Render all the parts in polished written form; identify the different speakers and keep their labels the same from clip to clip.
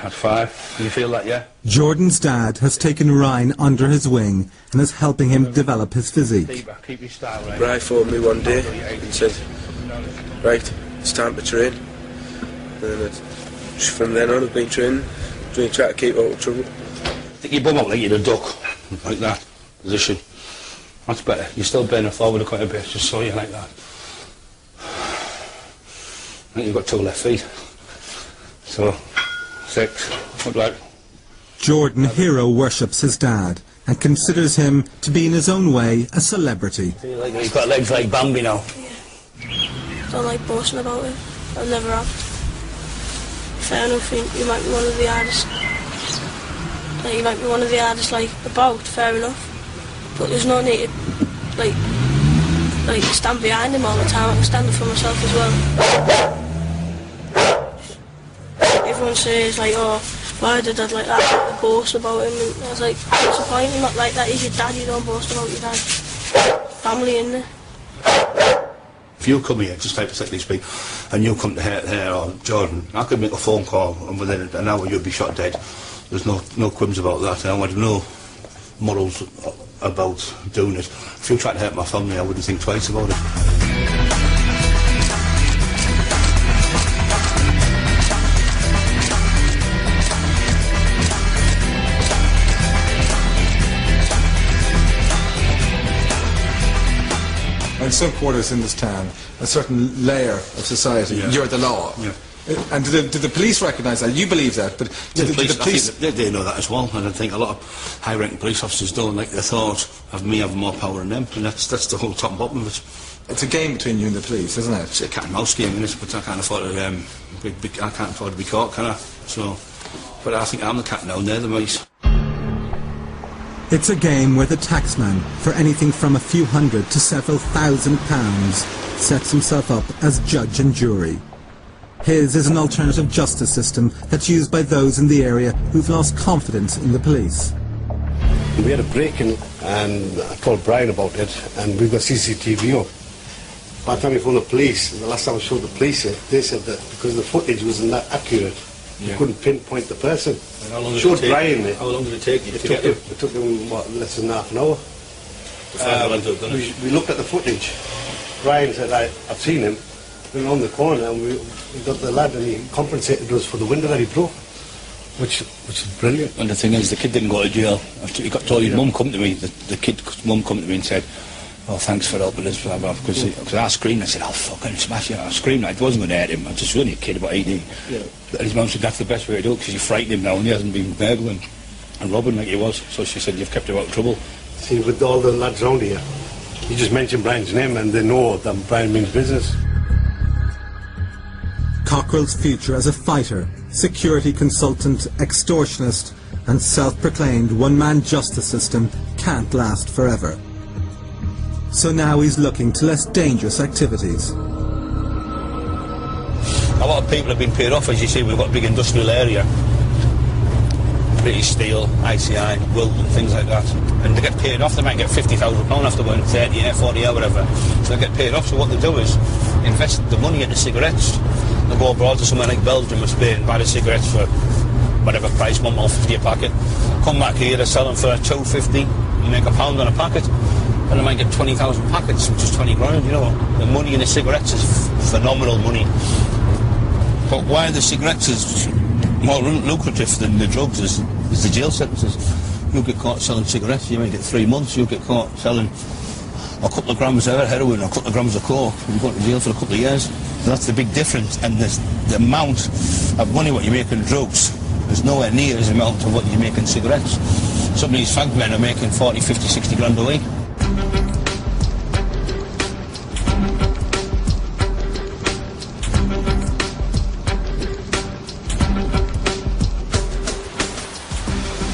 Speaker 1: at 5. You feel that, yeah?
Speaker 2: Jordan's dad has taken Ryan under his wing and is helping him develop his physique.
Speaker 1: Keep your style, right?
Speaker 3: Brian phoned me one day and said, right, it's time to train. And from then on I've been training, trying to keep out of trouble.
Speaker 1: Stick your bum out like you're a duck, like that position. That's better. You're still bending forward quite a bit, just so you like that. I think you've got 2 left feet. So, 6, look like.
Speaker 2: Jordan hero worships his dad and considers him to be in his own way a celebrity.
Speaker 1: Feel like he's got legs like Bambi now.
Speaker 4: Yeah. Don't like boasting about it. I never have. Fair enough, you might be one of the hardest. Like, you might be one of the hardest, like, about, fair enough. But there's no need to, like stand behind him all the time. I can stand up for myself as well. Everyone says, like, oh, why did Dad like that? They boast about him. And I was like, what's the point? You're not like that. He's your dad. You don't boast about your dad. Family, innit?
Speaker 1: If you come here, just hypothetically speak, and you come to here or Jordan, I could make a phone call and within an hour you'd be shot dead. There's no quibs about that. I have no morals about doing it. If you tried to hurt my family, I wouldn't think twice about it.
Speaker 5: In some quarters in this town, a certain layer of society, you're the law.
Speaker 1: Yeah.
Speaker 5: And did the police recognise that? You believe that, but did the police...
Speaker 1: They know that as well, and I think a lot of high-ranking police officers don't like the thought of me having more power than them, and that's the whole top and bottom of it.
Speaker 5: It's a game between you and the police, isn't it?
Speaker 1: It's a cat and mouse game, isn't it? But I can't afford to be caught, can I? So, but I think I'm the cat now, and they're the mice.
Speaker 2: It's a game where the taxman, for anything from a few hundred to several £1,000s, sets himself up as judge and jury. His is an alternative justice system that's used by those in the area who've lost confidence in the police.
Speaker 6: We had a break-in and I told Brian about it, and we've got CCTV up. By the time we phoned the police, the last time I showed the police it, they said that because the footage wasn't that accurate, you couldn't pinpoint the person.
Speaker 1: How long
Speaker 6: showed Brian it.
Speaker 1: How long did it take you to get
Speaker 6: it? It took them, what, less than half an hour. We looked at the footage. Brian said, I've seen him. We were on the corner and we got the lad and he compensated us for the window that he broke, which is brilliant.
Speaker 1: And the thing is, the kid didn't go to jail. After he got told, his mum come to me, the kid's mum come to me and said, oh, thanks for helping us, blah, blah, because I screamed. I said, I'll fucking smash you. I screamed. I wasn't going to hurt him. I just was only a kid, about 18. Yeah. And his mum said, that's the best way to do it, because you frightened him now and he hasn't been burgling and robbing like he was. So she said, you've kept him out of trouble.
Speaker 6: See, with all the lads around here, you just mention Brian's name and they know that Brian means business.
Speaker 2: Cockerill's future as a fighter, security consultant, extortionist and self-proclaimed one-man justice system can't last forever. So now he's looking to less dangerous activities.
Speaker 1: A lot of people have been paid off, as you see. We've got a big industrial area. British Steel, ICI, Wilton, things like that. And they get paid off. They might get £50,000 after working 30 years, 40 years, whatever. So they get paid off. So what they do is invest the money into cigarettes. They go abroad to somewhere like Belgium or Spain, buy the cigarettes for whatever price, £1.50 a packet. Come back here, they sell them for £2.50. You make £1 on a packet. And they might get 20,000 packets, which is 20 grand, you know. The money in the cigarettes is phenomenal money. But why the cigarettes is more lucrative than the drugs is the jail sentences. You get caught selling cigarettes, you might get 3 months. You get caught selling a couple of grams of heroin or a couple of grams of coke, you go to jail for a couple of years. And that's the big difference. And the amount of money what you make in drugs is nowhere near as amount of what you make in cigarettes. Some of these fag men are making 40, 50, 60 grand a week.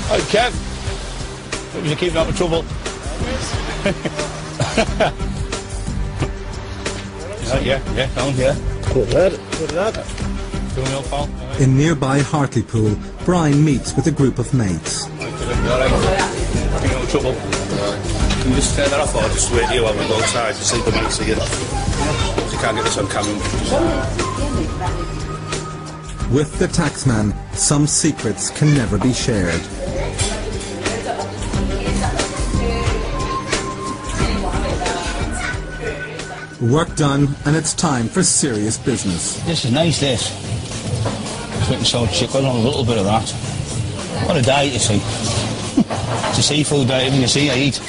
Speaker 1: Hi, Kev. Hope you're keeping out of trouble. Yeah, down here.
Speaker 6: Good lad.
Speaker 1: Doing well, pal.
Speaker 2: In nearby Hartlepool, Brian meets with a group of mates.
Speaker 1: Keeping out of trouble. Can you just turn that off or just wait here while we go outside to see the mates again? You can't get this on camera.
Speaker 2: With the tax taxman, some secrets can never be shared. Work done, and it's time for serious business.
Speaker 1: This is nice, this. Sweet and sour chicken, a little bit of that. What a diet, you see. It's a seafood diet, everything you see, I eat.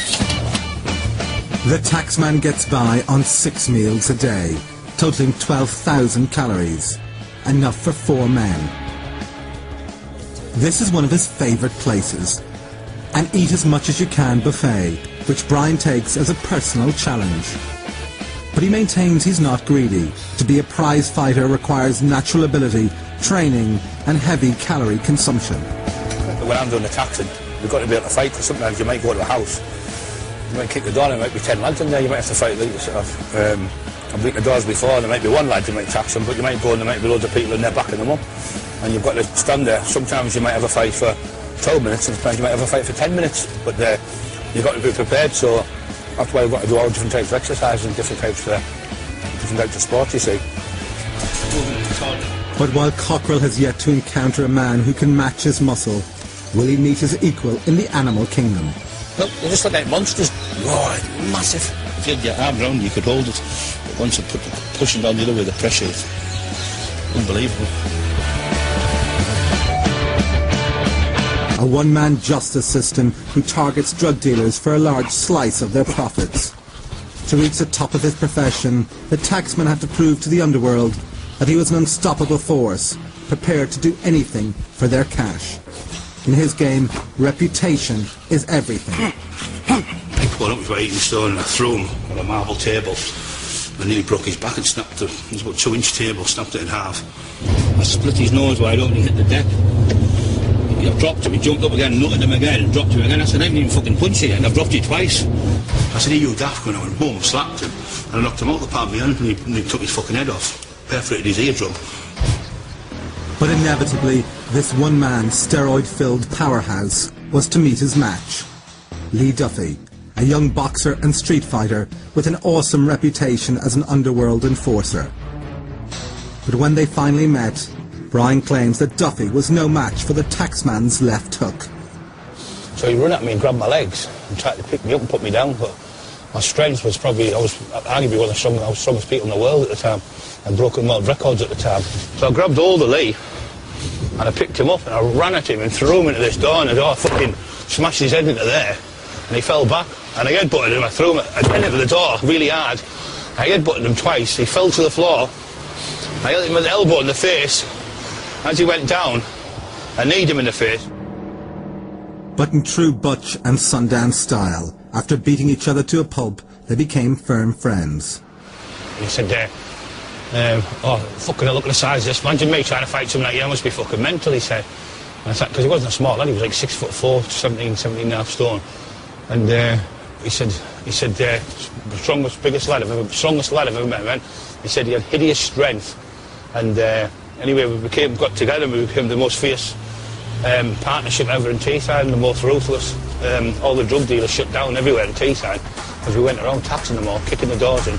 Speaker 2: The taxman gets by on 6 meals a day, totaling 12,000 calories. Enough for 4 men. This is one of his favourite places. An eat as much as you can buffet, which Brian takes as a personal challenge. But he maintains he's not greedy. To be a prize fighter requires natural ability, training and heavy calorie consumption.
Speaker 1: When I'm doing the taxing, you've got to be able to fight, because sometimes you might go to a house, you might kick the door, there might be 10 lads in there, you might have to fight like yourself. I've beaten the doors before, there might be one lad you might tax them, but you might go and there might be loads of people in there backing them up. And you've got to stand there. Sometimes you might have a fight for 12 minutes, and sometimes you might have a fight for 10 minutes, but you've got to be prepared, so that's why you've got to do all different types of exercises and different types of sports, you see.
Speaker 2: But while Cockerill has yet to encounter a man who can match his muscle, will he meet his equal in the animal kingdom?
Speaker 1: Look, they just look like monsters. Oh, massive. If you had your arm round, you could hold it. But once you push it down the other way, the pressure is unbelievable.
Speaker 2: A one-man justice system who targets drug dealers for a large slice of their profits. To reach the top of his profession, the taxman had to prove to the underworld that he was an unstoppable force, prepared to do anything for their cash. In his game, reputation is everything.
Speaker 1: I pulled up with my eating stone and I threw him on a marble table. I nearly broke his back and snapped it. It was about a 2-inch table, snapped it in half. I split his nose wide open and hit the deck. I dropped him, he jumped up again, nutted him again, and dropped him again. I said, I didn't even fucking punch you, and I've dropped you twice. I said, you daft, and I went, boom, slapped him. And I knocked him out the palm of my hand, and he took his fucking head off, perforated his eardrum.
Speaker 2: But inevitably, this one-man, steroid-filled powerhouse was to meet his match. Lee Duffy, a young boxer and street fighter with an awesome reputation as an underworld enforcer. But when they finally met, Brian claims that Duffy was no match for the taxman's left hook.
Speaker 1: So he ran at me and grabbed my legs and tried to pick me up and put me down, but my strength was probably, I was arguably one of the strongest people in the world at the time. I'd broken world records at the time. So I grabbed hold of Lee and I picked him up and I ran at him and threw him into this door, and the door fucking smashed his head into there and he fell back, and I headbutted him. I threw him at the end of the door really hard. I headbutted him twice. He fell to the floor. I hit him with the elbow in the face. As he went down, I kneed him in the face.
Speaker 2: But in true Butch and Sundance style, after beating each other to a pulp, they became firm friends.
Speaker 1: He said, oh, fucking look at the size of this. Imagine me trying to fight someone like you, I must be fucking mental, he said. Because he wasn't a small lad, he was like 6'4", 17 and a half stone. And he said, strongest lad I've ever met, man. He said he had hideous strength. And anyway, we got together and we became the most fierce partnership ever in Teesside, and the most ruthless. All the drug dealers shut down everywhere in Teesside because we went around taxing them all, kicking the doors in.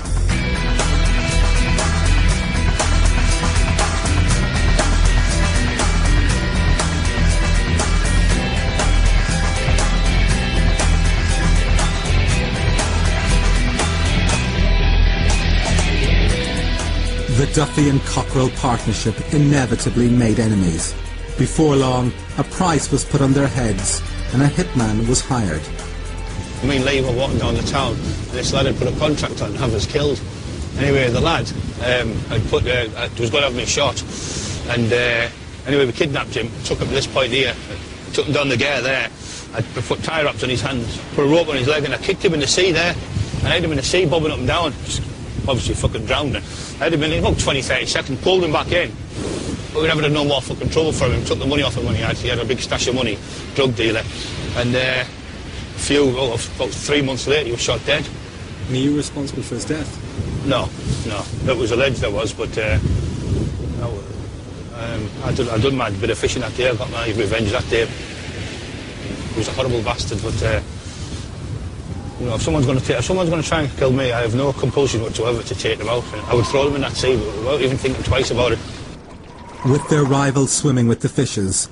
Speaker 2: The Duffy and Cockerill partnership inevitably made enemies. Before long, a price was put on their heads and a hitman was hired.
Speaker 1: Me and Lee were walking down the town and this lad had put a contract on and have us killed. Anyway, the lad was going to have me shot, and anyway we kidnapped him, took him to this point here, took him down the gare there. I put tie wraps on his hands, put a rope on his leg, and I kicked him in the sea there. I had him in the sea bobbing up and down, just obviously fucking drowned him. I had him in about 20-30 seconds, pulled him back in. But we never had no more fucking trouble for him. Took the money off him when he had a big stash of money, drug dealer. And about 3 months later, he was shot dead.
Speaker 5: Were you responsible for his death?
Speaker 1: No. That was alleged I was, but I done my bit of fishing that day. I got my revenge that day. He was a horrible bastard, but you know, if someone's going to try and kill me, I have no compulsion whatsoever to take them out. I would throw them in that sea without even thinking twice about it.
Speaker 2: With their rivals swimming with the fishes,